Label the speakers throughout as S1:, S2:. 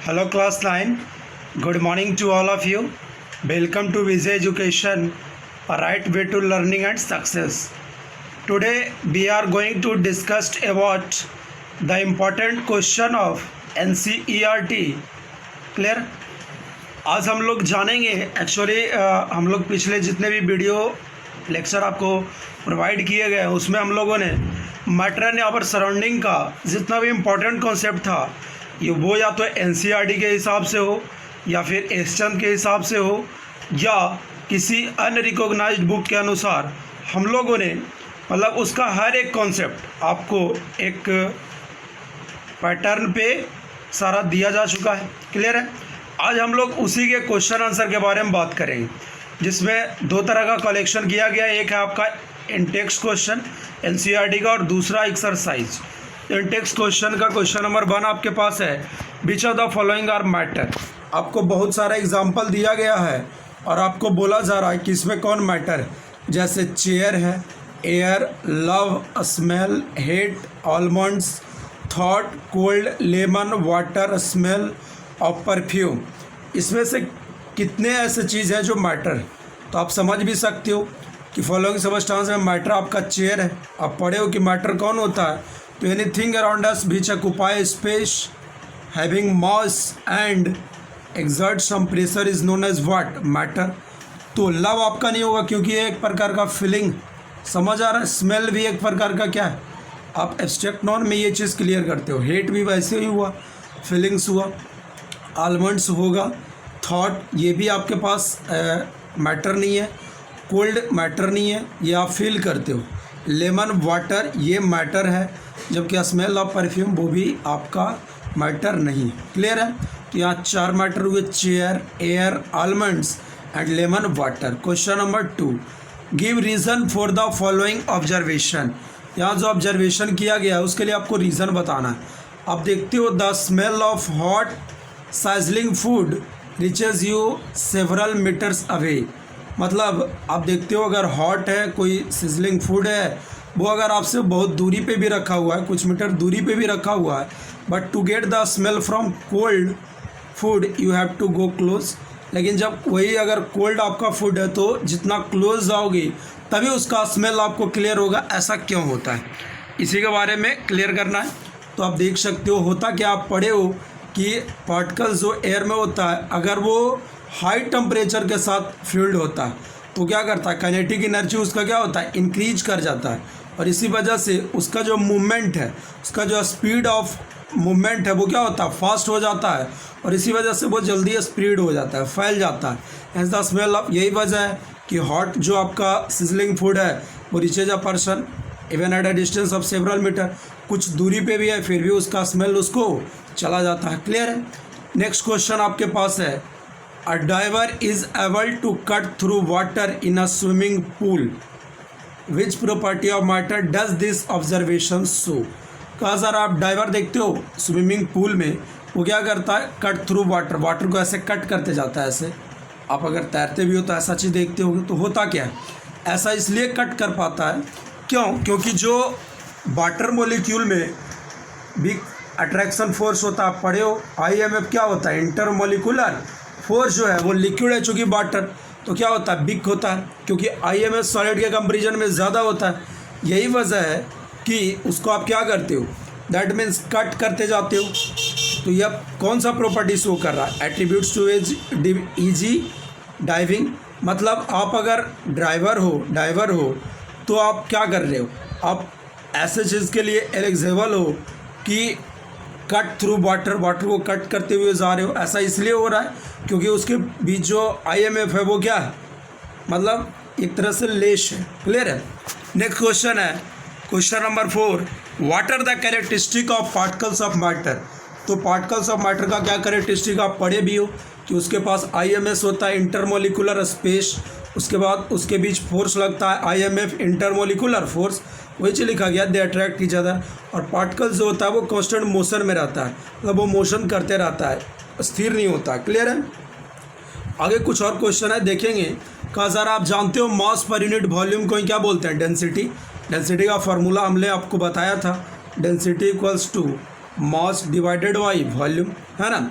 S1: Hello class 9. Good morning to all of you. Welcome to Vijay Education, a right way to learning and success. Today we are going to discuss about the important question of NCERT. Clear? आज हम लोग जानेंगे actually हम लोग पिछले जितने भी video lecture आपको प्रोवाइड किए गए हैं उसमें हम लोगों ने मैटर एंड आवर सराउंडिंग का जितना भी इम्पोर्टेंट कॉन्सेप्ट था ये वो या तो एनसीईआरटी के हिसाब से हो या फिर एसचंद के हिसाब से हो या किसी अनरिकॉग्नाइज्ड बुक के अनुसार हम लोगों ने मतलब उसका हर एक कॉन्सेप्ट आपको एक पैटर्न पे सारा दिया जा चुका है। क्लियर है? आज हम लोग उसी के क्वेश्चन आंसर के बारे में बात करेंगे जिसमें दो तरह का कलेक्शन किया गया है। एक है आपका इंटेक्स्ट क्वेश्चन एनसीईआरटी का और दूसरा एक्सरसाइज। इंटेक्स्ट क्वेश्चन का क्वेश्चन नंबर 1 आपके पास है, which of the following are matter. आपको बहुत सारा एग्जाम्पल दिया गया है और आपको बोला जा रहा है कि इसमें कौन मैटर है। जैसे चेयर है, air, love, smell, hate, almonds, thought, cold, lemon, water, smell और परफ्यूम। इसमें से कितने ऐसे चीज़ हैं जो मैटर है। तो आप समझ भी सकते हो कि फॉलोइंग सबस्टांस में मैटर आपका चेयर है। आप पढ़े हो कि मैटर कौन होता है। तो anything around us which occupy space having mass and exert some pressure is known as what matter. तो लव आपका नहीं होगा क्योंकि ये एक प्रकार का फीलिंग, समझ आ रहा है। स्मेल भी एक प्रकार का क्या है, आप एब्स्ट्रैक्ट नॉन में ये चीज़ क्लियर करते हो। हेट भी वैसे ही हुआ, फीलिंग्स हुआ। आलमंड्स होगा, थॉट ये भी आपके पास मैटर नहीं है। कोल्ड मैटर नहीं है, ये आप फील करते हो। लेमन, वाटर ये मैटर है, जबकि स्मेल ऑफ परफ्यूम वो भी आपका मैटर नहीं है। क्लियर है? तो यहाँ 4 मैटर हुए, chair, air, almonds and lemon, water. Question number 2, give reason for the following observation. यहाँ जो ऑब्जर्वेशन किया गया है उसके लिए आपको रीज़न बताना है। आप देखते हो the smell of hot sizzling food reaches you several metres away. मतलब आप देखते हो अगर हॉट है, कोई सिजलिंग फूड है, वो अगर आपसे बहुत दूरी पे भी रखा हुआ है, कुछ मीटर दूरी पे भी रखा हुआ है, but to get the smell from cold food you have to go close. लेकिन जब वही अगर कोल्ड आपका फूड है तो जितना क्लोज जाओगे तभी उसका स्मेल आपको क्लियर होगा। ऐसा क्यों होता है, इसी के बारे में क्लियर करना है। तो आप देख सकते हो होता क्या, आप पढ़े हो कि पार्टिकल्स जो एयर में होता है अगर वो हाई टेम्परेचर के साथ फील्ड होता है तो क्या करता है, काइनेटिक एनर्जी उसका क्या होता है, इंक्रीज कर जाता है। और इसी वजह से उसका जो मूवमेंट है, उसका जो स्पीड ऑफ मूवमेंट है वो क्या होता है, फास्ट हो जाता है। और इसी वजह से वो जल्दी स्प्रेड हो जाता है, फैल जाता है। एज द स्मेल ऑफ, यही वजह है कि हॉट जो आपका सिजलिंग फूड है वो reaches a person even at a distance of several metre, कुछ दूरी पे भी है फिर भी उसका स्मेल उसको चला जाता है। क्लियर है? नेक्स्ट क्वेश्चन आपके पास है, a diver is able to cut through water in a swimming pool, which property of matter does this observation show. कहा सर आप डाइवर देखते हो स्विमिंग पूल में, वो क्या करता है, कट थ्रू वाटर, वाटर को ऐसे कट करते जाता है। ऐसे आप अगर तैरते भी हो तो ऐसा चीज़ देखते होगे। तो होता क्या है, ऐसा इसलिए कट कर पाता है, क्यों? क्योंकि जो वाटर मॉलिक्यूल में भी अट्रैक्शन फोर्स होता है, पढ़े हो IMF क्या होता है, इंटरमोलिकुलर फोर्स जो है वो लिक्विड है चूँकि वाटर, तो क्या होता है, बिग होता है क्योंकि IMF सॉलिड के कंपेरिजन में ज़्यादा होता है। यही वजह है कि उसको आप क्या करते हो, दैट मीन्स कट करते जाते हो। तो यह कौन सा प्रॉपर्टी शो कर रहा है, एट्रीब्यूट्स टू इजी डाइविंग। मतलब आप अगर डाइवर हो तो आप क्या कर रहे हो, आप ऐसे चीज़ के लिए एलिजिबल हो कि कट थ्रू वाटर, वाटर को कट करते हुए जा रहे हो। ऐसा इसलिए हो रहा है क्योंकि उसके बीच जो IMF है वो क्या है, मतलब एक तरह से लेश है। क्लियर है? नेक्स्ट क्वेश्चन है question number 4, what are the characteristic of particles of matter. तो पार्टिकल्स ऑफ मैटर का क्या कैरेक्टरिस्टिक आप पढ़े भी हो कि उसके पास IMS होता है, इंटरमोलिकुलर स्पेस, उसके बाद उसके बीच फोर्स लगता है IMF, इंटरमोलिकुलर फोर्स, वही चीज़ लिखा गया, दे अट्रैक्ट ईच अदर। और पार्टिकल्स जो होता है वो कांस्टेंट मोशन में रहता है, मतलब वो मोशन करते रहता है, स्थिर नहीं होता। क्लियर है? आगे कुछ और क्वेश्चन है देखेंगे। कहा सर आप जानते हो मास पर यूनिट वॉल्यूम को क्या बोलते हैं, डेंसिटी। डेंसिटी का फार्मूला हमने आपको बताया था, density equals to mass divided by volume, है ना।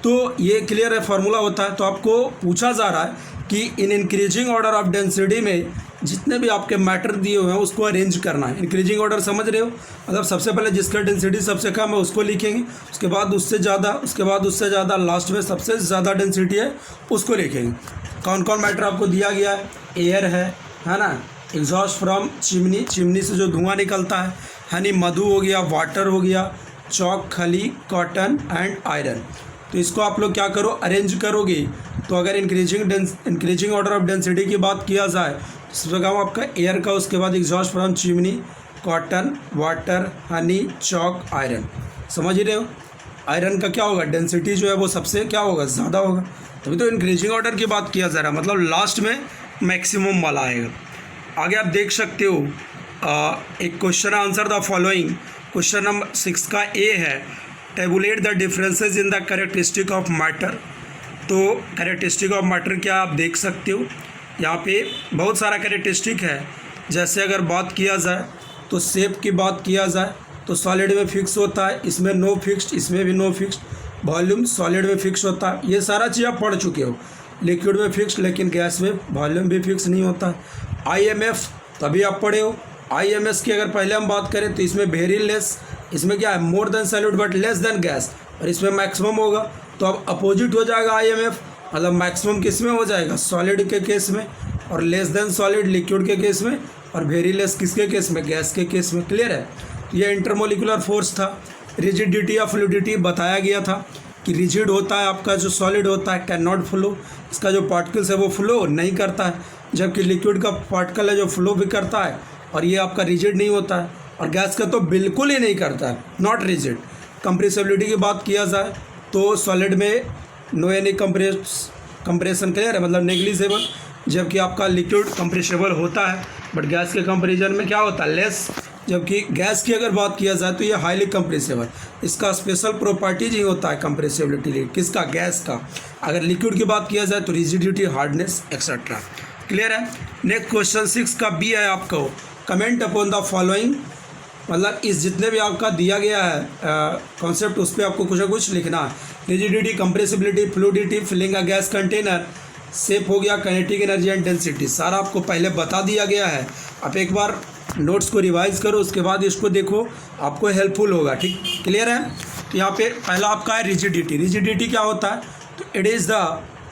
S1: तो ये क्लियर है फार्मूला होता है। तो आपको पूछा जा रहा है कि in increasing order of density में जितने भी आपके मैटर दिए हुए हैं उसको अरेंज करना है। इंक्रीजिंग ऑर्डर समझ रहे हो, मतलब सबसे पहले जिसका डेंसिटी सबसे कम है उसको लिखेंगे, उसके बाद उससे ज़्यादा, उसके बाद उससे ज़्यादा, लास्ट में सबसे ज़्यादा डेंसिटी है उसको लिखेंगे। कौन कौन मैटर आपको दिया गया है? एयर है ना, एग्जॉस्ट फ्रॉम चिमनी, चिमनी से जो धुआं निकलता है, हनी मधु हो गया, वाटर हो गया, चौक, खली, कॉटन एंड आयरन। तो इसको आप लोग क्या करो, अरेंज करोगे। तो अगर इंक्रीजिंग ऑर्डर ऑफ डेंसिटी की बात किया जाए तो सबसे कम आपका एयर का, उसके बाद exhaust from chimney, cotton, water, Honey, Chowk, iron. समझ रहे हो? आयरन का क्या होगा, डेंसिटी जो है वो सबसे क्या होगा, ज़्यादा होगा। तभी तो इंक्रीजिंग ऑर्डर की बात किया जा रहा है, मतलब लास्ट में मैक्सिमम वाला आएगा। आगे आप देख सकते हो एक question answer the following. Question number 6 का ए है, tablet the differences in the characteristic of matter. तो कैरेक्टरिस्टिक ऑफ मैटर क्या आप देख सकते हो, यहाँ पे बहुत सारा कैरेक्टरिस्टिक है। जैसे अगर बात किया जाए तो शेप की बात किया जाए तो सॉलिड में फिक्स होता है, इसमें नो फिक्स्ड, इसमें भी नो फिक्स्ड। वॉल्यूम सॉलिड में फिक्स होता है, ये सारा चीज़ आप पढ़ चुके हो। लिक्विड में फिक्स, लेकिन गैस में वॉल्यूम भी फिक्स नहीं होता है। IMF तभी आप पढ़े हो। IMS की अगर पहले हम बात करें तो इसमें वेरी लेस, इसमें क्या है, more than solid but less than gas, और इसमें मैक्सिमम होगा। तो अब अपोजिट हो जाएगा IMF, मतलब मैक्सिमम किस में हो जाएगा, सॉलिड के केस में, और लेस देन सॉलिड लिक्विड के केस में, और वेरी लेस किसके केस में, गैस के केस में। क्लियर है? तो ये इंटरमोलिकुलर फोर्स था। रिजिडिटी या फ्लूइडिटी बताया गया था कि रिजिड होता है आपका जो सॉलिड होता है, कैन नॉट फ्लो, इसका जो पार्टिकल्स है वो फ्लो नहीं करता है, जबकि लिक्विड का पार्टिकल है जो फ्लो भी करता है और ये आपका रिजिड नहीं होता है, और गैस का तो बिल्कुल ही नहीं करता है, नॉट रिजिड। कंप्रेसिबिलिटी की बात किया जाए तो सॉलिड में नो एनी कंप्रेशन, क्लियर है, मतलब नेग्लिजिबल, जबकि आपका लिक्विड कंप्रेसिबल होता है, बट गैस के कंपेरिजन में क्या होता है, लेस। जबकि गैस की अगर बात किया जाए तो ये हाईली कंप्रेसिबल, इसका स्पेशल प्रॉपर्टीज ही होता है कंप्रेसिबिलिटी, किसका, गैस का। अगर लिक्विड की बात किया जाए तो रिजिडिटी, हार्डनेस एक्सेट्रा। क्लियर है? नेक्स्ट क्वेश्चन 6 का बी है आपको, कमेंट अपॉन द फॉलोइंग, मतलब इस जितने भी आपका दिया गया है कॉन्सेप्ट उस पर आपको कुछ ना कुछ लिखना है। Rigidity, compressibility, fluidity, filling a gas container, shape हो गया, काइनेटिक एनर्जी एंड डेंसिटी, सारा आपको पहले बता दिया गया है। आप एक बार नोट्स को रिवाइज करो, उसके बाद इसको देखो, आपको हेल्पफुल होगा। ठीक, क्लियर है? तो यहाँ पे पहला आपका है रिजिडिटी। रिजिडिटी क्या होता है? तो it is the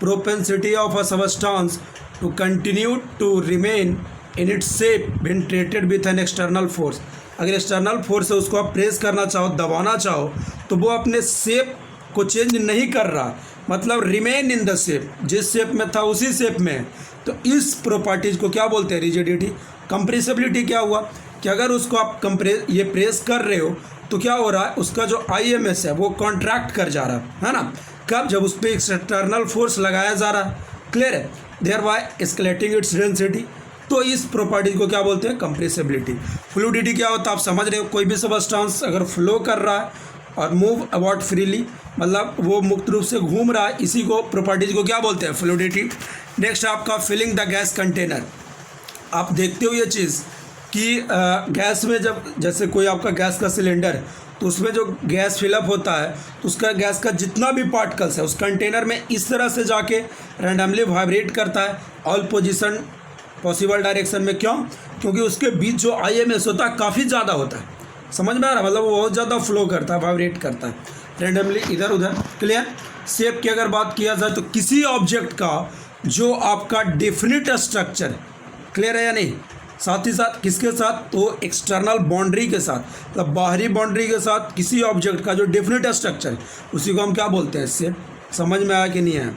S1: propensity of a substance to continue to remain in its shape when treated with an external force. अगर एक्सटर्नल फोर्स है उसको आप प्रेस करना चाहो, दबाना चाहो, तो वो अपने शेप को चेंज नहीं कर रहा, मतलब रिमेन इन द शेप, जिस शेप में था उसी शेप में है। तो इस प्रॉपर्टीज को क्या बोलते हैं, रिजिडिटी। कंप्रेसिबिलिटी क्या हुआ कि अगर उसको आप ये प्रेस कर रहे हो तो क्या हो रहा है, उसका जो IMS है वो कॉन्ट्रैक्ट कर जा रहा है ना, कब, जब उस पर एक्सटर्नल फोर्स लगाया जा रहा है। क्लियर है? There by escalating its density. तो इस प्रॉपर्टी को क्या बोलते हैं, कंप्रेसिबिलिटी। फ्लूइडिटी क्या होता है आप समझ रहे हो, कोई भी सबस्टेंस अगर फ्लो कर रहा है और मूव अबाउट फ्रीली, मतलब वो मुक्त रूप से घूम रहा है, इसी को प्रॉपर्टीज को क्या बोलते हैं, फ्लूइडिटी। नेक्स्ट आपका फिलिंग द गैस कंटेनर। आप देखते हो ये चीज़ कि गैस में जब जैसे कोई आपका गैस का सिलेंडर है तो उसमें जो गैस फिलअप होता है तो उसका गैस का जितना भी पार्टिकल्स है उस कंटेनर में इस तरह से जाके रैंडमली वाइब्रेट करता है ऑल पोजीशन पॉसिबल डायरेक्शन में। क्यों? क्योंकि उसके बीच जो IMS होता है काफ़ी ज़्यादा होता है। समझ में आ रहा, मतलब वो बहुत ज़्यादा फ्लो करता है, वाइब्रेट करता है रैंडमली इधर उधर। क्लियर? शेप की अगर बात किया जाए तो किसी ऑब्जेक्ट का जो आपका डेफिनिट स्ट्रक्चर, क्लियर है या नहीं, साथ ही साथ किसके साथ, तो एक्सटर्नल बाउंड्री के साथ, मतलब बाहरी बाउंड्री के साथ किसी ऑब्जेक्ट का जो डेफिनिट स्ट्रक्चर है उसी को हम क्या बोलते हैं, शेप। समझ में आया कि नहीं आया?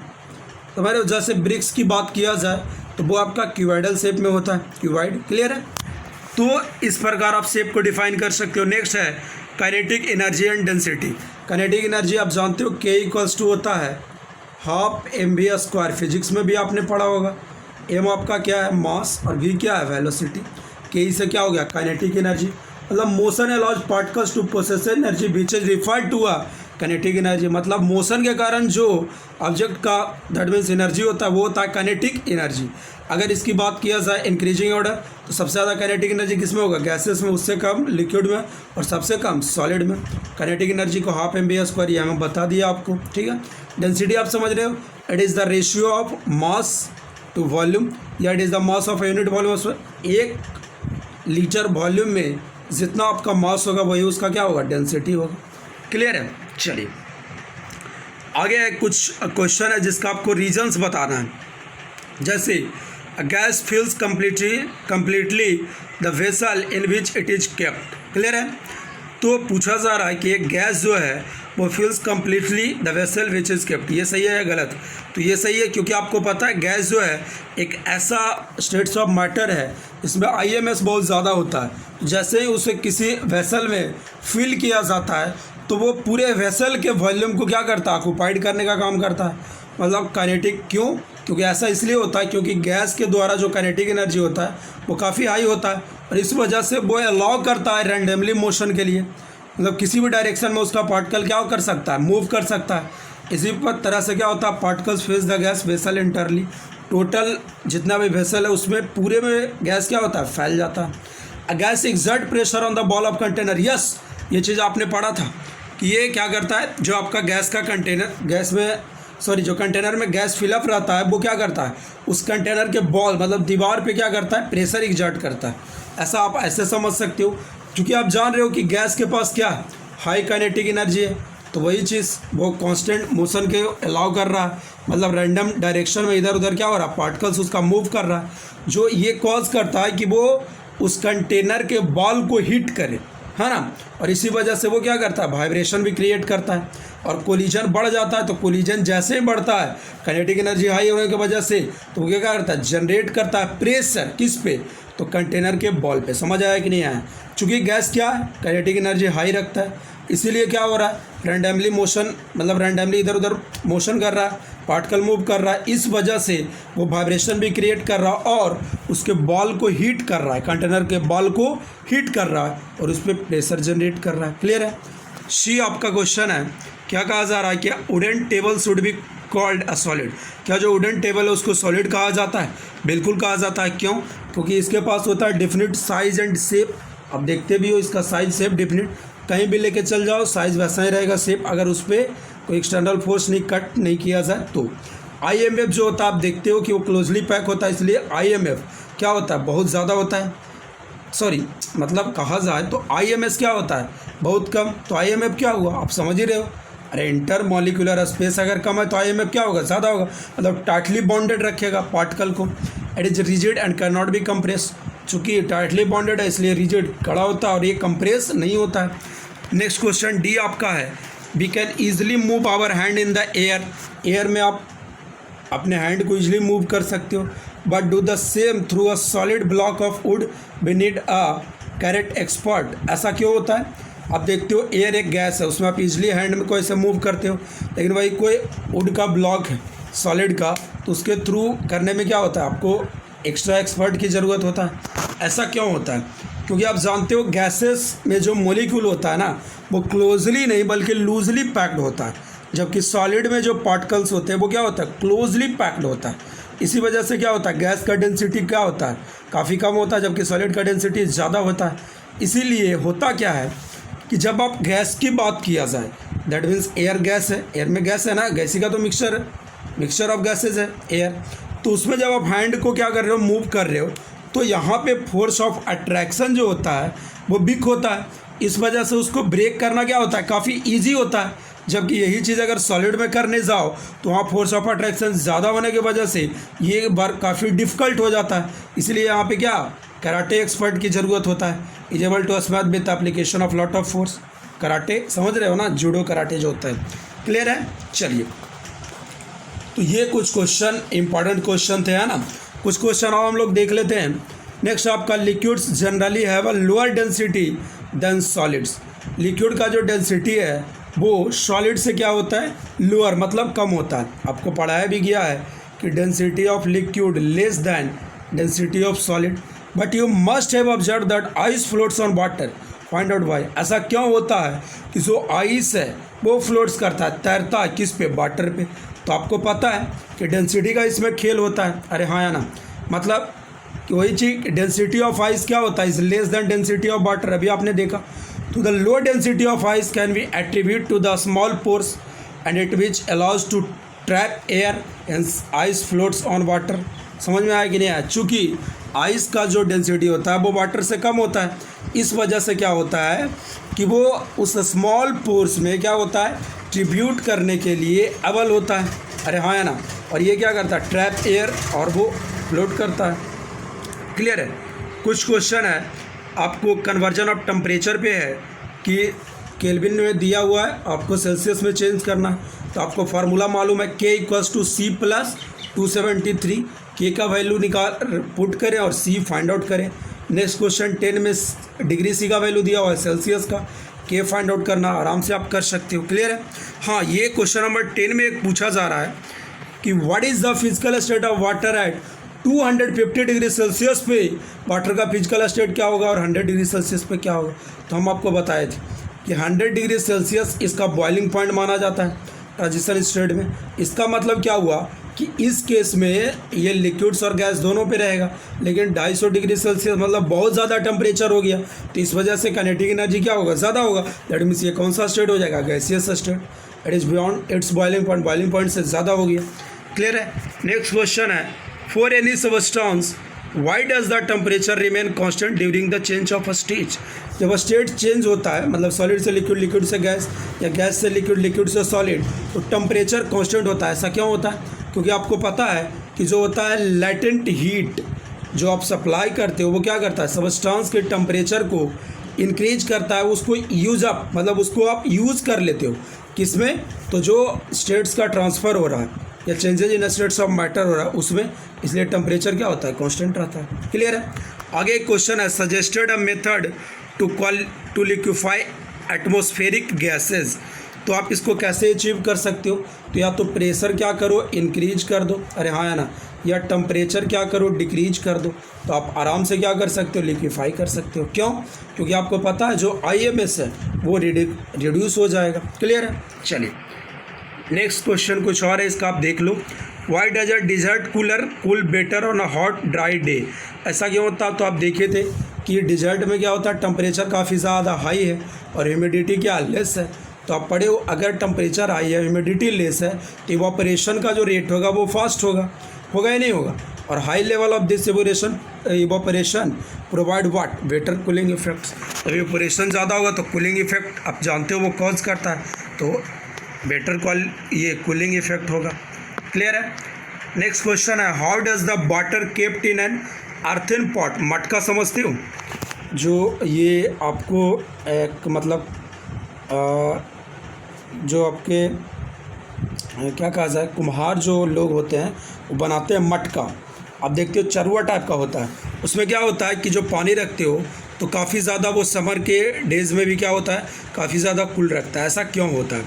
S1: तो हमारे जैसे ब्रिक्स की बात किया जाए तो वो आपका क्यूबॉइडल शेप में होता है, क्यूबॉइड। क्लियर है? तो इस प्रकार आप शेप को डिफाइन कर सकते हो। नेक्स्ट है kinetic energy and density. Kinetic energy आप जानते हो K = होता है हाफ mv²। फिजिक्स में भी आपने पढ़ा होगा। m आपका क्या है, मास, और v क्या है, वेलोसिटी। K से क्या हो गया, काइनेटिक एनर्जी, मतलब motion allows particles to process energy which is referred to a kinetic energy. मतलब मोशन के कारण जो ऑब्जेक्ट का दैट मीन्स एनर्जी होता है वो होता है काइनेटिक एनर्जी। अगर इसकी बात किया जाए इंक्रीजिंग ऑर्डर तो सबसे ज़्यादा काइनेटिक एनर्जी किस में होगा, गैसेस में, उससे कम लिक्विड में, और सबसे कम सॉलिड में। काइनेटिक एनर्जी को हाफ mv², ये हमें बता दिया आपको। ठीक है? डेंसिटी आप समझ रहे हो, it is the ratio of mass to volume, या it is the mass of unit volume. 1 litre volume में जितना आपका मास होगा वही उसका क्या होगा, डेंसिटी होगा। क्लियर है। चलिए आगे कुछ क्वेश्चन है जिसका आपको रीजंस बताना है। जैसे gas fills completely the vessel in which it is kept. Clear है। तो पूछा जा रहा है कि एक गैस जो है वो fills completely the vessel which is kept. ये सही है या गलत? तो ये सही है, क्योंकि आपको पता है गैस जो है एक ऐसा स्टेट्स ऑफ मैटर है इसमें IMS बहुत ज़्यादा होता है। जैसे ही उसे किसी वेसल में फिल किया जाता है तो वो पूरे वेसल के वॉल्यूम को क्या करता है, ऑक्यूपाइड करने का काम करता है, मतलब काइनेटिक। क्यों? क्योंकि ऐसा इसलिए होता है क्योंकि गैस के द्वारा जो काइनेटिक एनर्जी होता है वो काफ़ी हाई होता है, और इस वजह से वो अलाउ करता है रैंडमली मोशन के लिए, मतलब किसी भी डायरेक्शन में उसका पार्टिकल क्या कर सकता है, मूव कर सकता है। इसी तरह से क्या होता है, particles face the gas vessel इंटरली। Total जितना भी वेसल है उसमें पूरे में गैस क्या होता है, फैल जाता है। A gas exert pressure on the ball of container. Yes, ये चीज़ आपने पढ़ा था कि ये क्या करता है, जो आपका गैस का कंटेनर जो कंटेनर में गैस फिलअप रहता है वो क्या करता है, उस कंटेनर के बॉल मतलब दीवार पे क्या करता है, प्रेशर एक्सर्ट करता है। ऐसा आप ऐसे समझ सकते हो, क्योंकि आप जान रहे हो कि गैस के पास क्या है, हाई काइनेटिक एनर्जी है, तो वही चीज़ वो कांस्टेंट मोशन के अलाउ कर रहा है, मतलब रैंडम डायरेक्शन में इधर उधर क्या हो रहा है, पार्टिकल्स उसका मूव कर रहा है, जो ये कॉज करता है कि वो उस कंटेनर के बॉल को हिट करे, है ना। और इसी वजह से वो क्या करता है, वाइब्रेशन भी क्रिएट करता है, और कोलिजन बढ़ जाता है। तो कोलिजन जैसे ही बढ़ता है काइनेटिक एनर्जी हाई होने की वजह से, तो वो क्या करता है, जनरेट करता है प्रेशर किस पे, तो कंटेनर के बॉल पे। समझ आया कि नहीं आया? चूँकि गैस क्या है, काइनेटिक एनर्जी हाई रखता है, इसीलिए क्या हो रहा है, रैंडमली मोशन, मतलब रैंडमली इधर उधर मोशन कर रहा है, पार्टिकल मूव कर रहा है, इस वजह से वो वाइब्रेशन भी क्रिएट कर रहा है और उसके बॉल को हीट कर रहा है, कंटेनर के बॉल को हीट कर रहा है और उस पर प्रेशर जनरेट कर रहा है। क्लियर है। सी आपका क्वेश्चन है, क्या कहा जा रहा है, क्या wooden table should be called a solid. क्या जो वुडन टेबल है उसको सॉलिड कहा जाता है? बिल्कुल कहा जाता है। क्यों? क्योंकि इसके पास होता है डिफिनिट साइज एंड शेप। अब देखते भी हो इसका साइज शेप डिफिनिट, कहीं भी लेके चल जाओ साइज वैसा ही रहेगा, शेप, अगर उस पर कोई एक्सटर्नल फोर्स नहीं कट नहीं किया जाए तो। IMF जो होता है आप देखते हो कि वो क्लोजली पैक होता है, इसलिए IMF क्या होता है, बहुत ज़्यादा होता है। सॉरी, मतलब कहा जाए तो IMS क्या होता है, बहुत कम। तो IMF क्या हुआ, आप समझ ही रहे हो। अरे इंटर मॉलिक्यूलर स्पेस अगर कम है तो IMF क्या होगा, ज़्यादा होगा, मतलब टाइटली बॉन्डेड रखेगा पार्टिकल को। It is rigid and can not be compress. चूँकि टाइटली बॉन्डेड है इसलिए रिजिड खड़ा होता है और ये कंप्रेस नहीं होता है। नेक्स्ट क्वेश्चन डी आपका है, we can easily move our hand in the air. Air में आप अपने हैंड को ईजिली मूव कर सकते हो, but do the same through a solid block of wood, we need a correct expert. ऐसा क्यों होता है? आप देखते हो एयर एक गैस है, उसमें आप इजीली हैंड में को ऐसे मूव करते हो, लेकिन भाई कोई वुड का ब्लॉक है सॉलिड का, तो उसके थ्रू करने में क्या होता है, आपको एक्स्ट्रा एक्सपर्ट की ज़रूरत होता है। ऐसा क्यों होता है? क्योंकि आप जानते हो गैसेस में जो मॉलिक्यूल होता है ना, वो क्लोजली नहीं बल्कि लूजली पैक्ड होता है, जबकि सॉलिड में जो पार्टिकल्स होते हैं वो क्या होता है, क्लोजली पैक्ड होता है। इसी वजह से क्या होता है, गैस का डेंसिटी क्या होता है, काफ़ी कम होता है, जबकि सॉलिड का डेंसिटी ज़्यादा होता है। इसीलिए होता क्या है कि जब आप गैस की बात किया जाए, दैट मीन्स एयर गैस है, एयर में गैस है ना, गैसी का तो मिक्सचर ऑफ गैसेज है एयर, तो उसमें जब आप हैंड को क्या कर रहे हो, मूव कर रहे हो, तो यहाँ पे फोर्स ऑफ अट्रैक्शन जो होता है वो बिग होता है, इस वजह से उसको ब्रेक करना क्या होता है, काफ़ी इजी होता है। जबकि यही चीज़ अगर सॉलिड में करने जाओ तो वहाँ फोर्स ऑफ अट्रैक्शन ज़्यादा होने की वजह से ये बार काफ़ी डिफ़िकल्ट हो जाता है। इसलिए यहाँ पे क्या, कराटे एक्सपर्ट की ज़रूरत होता है, is able to smash with application of lot of force. Karate समझ रहे हो ना, जूडो कराटे जो होता है। क्लियर है। चलिए, तो ये कुछ क्वेश्चन इंपॉर्टेंट क्वेश्चन थे, है ना। कुछ क्वेश्चन और हम लोग देख लेते हैं। नेक्स्ट आपका, liquids generally have a lower density than solids. Liquid का जो डेंसिटी है वो सॉलिड से क्या होता है, लोअर, मतलब कम होता है। आपको पढ़ाया भी गया है कि density of liquid less than density of solid, but you must have observe that ice floats on water, find out why. ऐसा क्यों होता है कि जो आइस है वो फ्लोट्स करता है, तैरता है किस पे, वाटर पे। तो आपको पता है कि डेंसिटी का इसमें खेल होता है। अरे हाँ या ना, मतलब कि वही चीज़, डेंसिटी ऑफ आइस क्या होता है, is less than density of water, अभी आपने देखा। तो the low density of ice can be attribute to the small pores and it which allows to trap air and ice floats on water. समझ में आया कि नहीं आया? चूँकि आइस का जो डेंसिटी होता है वो वाटर से कम होता है, इस वजह से क्या होता है कि वो उस स्मॉल पोर्स में क्या होता है, ट्रिब्यूट करने के लिए एबल होता है। अरे हाँ है ना। और ये क्या करता है, ट्रैप एयर और वो फ्लोट करता है। क्लियर है? कुछ क्वेश्चन है आपको कन्वर्जन ऑफ टेम्परेचर पे है कि केल्विन में दिया हुआ है, आपको सेल्सियस में चेंज करना है। तो आपको फार्मूला मालूम है, K = C + 273। K का वैल्यू निकाल पुट करें और C फाइंड आउट करें। नेक्स्ट क्वेश्चन 10 में डिग्री C का वैल्यू दिया हुआ है सेल्सियस का, K फाइंड आउट करना आराम से आप कर सकते हो। क्लियर है? हाँ, ये क्वेश्चन नंबर 10 में एक पूछा जा रहा है कि what is the physical state of water at 250 degree Celsius पे। वाटर का फिजिकल स्टेट क्या होगा और 100 डिग्री सेल्सियस पे क्या होगा? तो हम आपको बताए थे कि 100 डिग्री सेल्सियस इसका बॉइलिंग पॉइंट माना जाता है ट्रांजिशन स्टेट में। इसका मतलब क्या हुआ कि इस केस में ये लिक्विड्स और गैस दोनों पे रहेगा, लेकिन 250 डिग्री सेल्सियस मतलब बहुत ज़्यादा टेम्परेचर हो गया, तो इस वजह से काइनेटिक एनर्जी क्या होगा, ज़्यादा होगा। दैट मीन्स ये कौन सा स्टेट हो जाएगा, gaseous state. It is beyond it's boiling point से ज़्यादा हो गया। क्लियर है? नेक्स्ट क्वेश्चन है, for any substance why does the temperature remain constant during the change of a state. जब स्टेट चेंज होता है, मतलब सॉलिड से लिक्विड, लिक्विड से गैस या गैस से लिक्विड, लिक्विड से सॉलिड, तो टेम्परेचर कांस्टेंट होता है। ऐसा क्यों होता है? क्योंकि आपको पता है कि जो होता है लेटेंट हीट जो आप सप्लाई करते हो वो क्या करता है, सबस्टेंस के टेम्परेचर को इंक्रीज करता है, उसको यूज अप, मतलब उसको आप यूज़ कर लेते हो किसमें, तो जो स्टेट्स का ट्रांसफ़र हो रहा है या changes in states of matter हो रहा है उसमें, इसलिए टेम्परेचर क्या होता है, कांस्टेंट रहता है। क्लियर है? आगे एक क्वेश्चन है, suggested a method to liquefy atmospheric gases. तो आप इसको कैसे अचीव कर सकते हो? तो या तो प्रेशर क्या करो, इंक्रीज कर दो, अरे हाँ है ना, या टेम्परेचर क्या करो, डिक्रीज कर दो, तो आप आराम से क्या कर सकते हो, लिक्विफाई कर सकते हो। क्यों? क्योंकि आपको पता है जो IMS है वो रिड्यूस हो जाएगा। क्लियर है? चलिए नेक्स्ट क्वेश्चन कुछ और है, इसका आप देख लो। Why does a desert cooler cool better on a hot dry day. ऐसा क्यों होता? तो आप देखे थे कि डिजर्ट में क्या होता है, टेम्परेचर काफ़ी ज़्यादा हाई है और ह्यूमिडिटी क्या लेस है। तो आप पढ़े हो, अगर टेम्परेचर हाई है, ह्यूमिडिटी लेस है, तो इवापोरेशन का जो रेट होगा वो फास्ट होगा या नहीं होगा। और high level of this evaporation provide what, better cooling effects. तो इवापोरेशन ज़्यादा होगा तो कूलिंग इफेक्ट आप जानते हो वो कॉज करता है, तो बेटर ये कूलिंग इफेक्ट होगा। क्लियर है? नेक्स्ट क्वेश्चन है, how does the water kept in an earthen pot. मटका समझते हो, जो ये आपको एक मतलब जो आपके क्या कहा जाए, कुम्हार जो लोग होते हैं वो बनाते हैं मटका। आप देखते हो चरुआ टाइप का होता है, उसमें क्या होता है कि जो पानी रखते हो तो काफ़ी ज़्यादा वो समर के डेज़ में भी क्या होता है, काफ़ी ज़्यादा कूल रखता है। ऐसा क्यों होता है?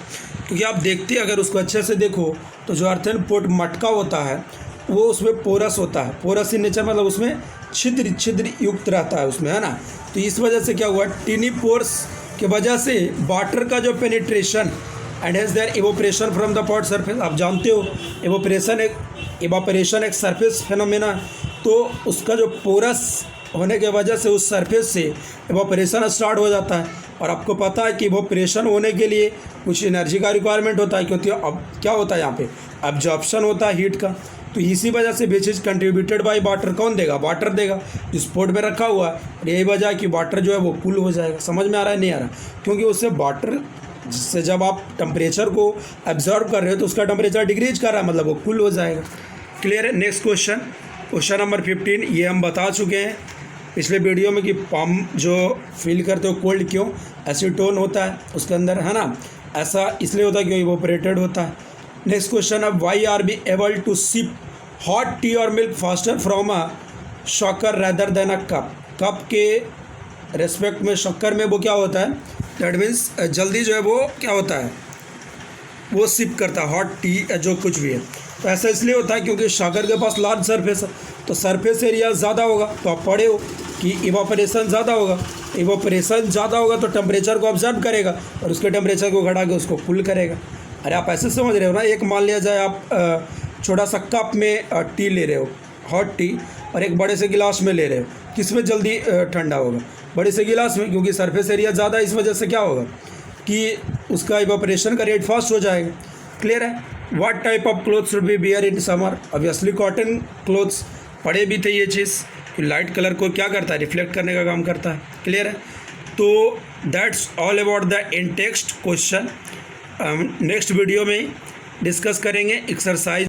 S1: क्योंकि आप देखते हैं, अगर उसको अच्छे से देखो तो जो अर्थन पॉट मटका होता है वो उसमें पोरस होता है। पोरस इन नेचर मतलब उसमें छिद्र युक्त रहता है उसमें, है ना। तो इस वजह से क्या हुआ, टीनी पोर्स की वजह से वाटर का जो penetration and has their evaporation from the pot surface. आप जानते हो इवापोरेशन एक सरफेस फिनोमेना, तो उसका जो पोरस होने के वजह से उस सरफेस से इवापोरेशन स्टार्ट हो जाता है। और आपको पता है कि इवापोरेशन होने के लिए कुछ एनर्जी का रिक्वायरमेंट होता है, क्योंकि अब क्या होता है यहाँ पे एब्जॉर्प्शन होता है हीट का। तो इसी वजह से which is contributed by water. कौन देगा? वाटर देगा, जिस पोर्ट में रखा हुआ है। और यही वजह है कि वाटर जो है वो कूल हो जाएगा। समझ में आ रहा है नहीं आ रहा? क्योंकि उससे वाटर से जब आप टेम्परेचर को एब्जॉर्ब कर रहे हो तो उसका टेम्परेचर डिक्रीज कर रहा है, मतलब वो कूल हो जाएगा। क्लियर है? नेक्स्ट क्वेश्चन नंबर 15, ये हम बता चुके हैं पिछले वीडियो में कि पंप जो फील करते हो कोल्ड क्यों, एसीटोन होता है उसके अंदर, है ना। ऐसा इसलिए होता है क्योंकि इवोपरेटेड होता है। नेक्स्ट क्वेश्चन है, why are we able to sip hot tea और milk faster from a saucer rather than a cup. Cup के रेस्पेक्ट में शक्कर में वो क्या होता है, दैट मीन्स जल्दी जो है वो क्या होता है, वो सिप करता है हॉट टी जो कुछ भी है। तो ऐसा इसलिए होता है क्योंकि शक्कर के पास लार्ज सरफेस है, तो सरफेस एरिया ज़्यादा होगा। तो आप पढ़े हो कि इवापोरेशन ज़्यादा होगा, इवापोरेशन ज़्यादा होगा तो टेम्परेचर को ऑब्जर्व करेगा और उसके टेम्परेचर को घटा के उसको कूल करेगा। अरे आप ऐसे समझ रहे हो ना, एक मान लिया जाए आप छोटा सा कप में टी ले रहे हो, हॉट टी, और एक बड़े से गिलास में ले रहे हो, किस में जल्दी ठंडा होगा? बड़े से गिलास में, क्योंकि सरफेस एरिया ज़्यादा, इस वजह से क्या होगा कि उसका इवापोरेशन का रेट फास्ट हो जाएगा। क्लियर है. What type of clothes should be bear in summer? Obviously cotton clothes. पढ़े भी थे ये चीज़ कि लाइट कलर को क्या करता है, रिफ्लेक्ट करने का काम करता है. क्लियर है. तो that's all about the in text question. Next video में डिस्कस करेंगे एक्सरसाइज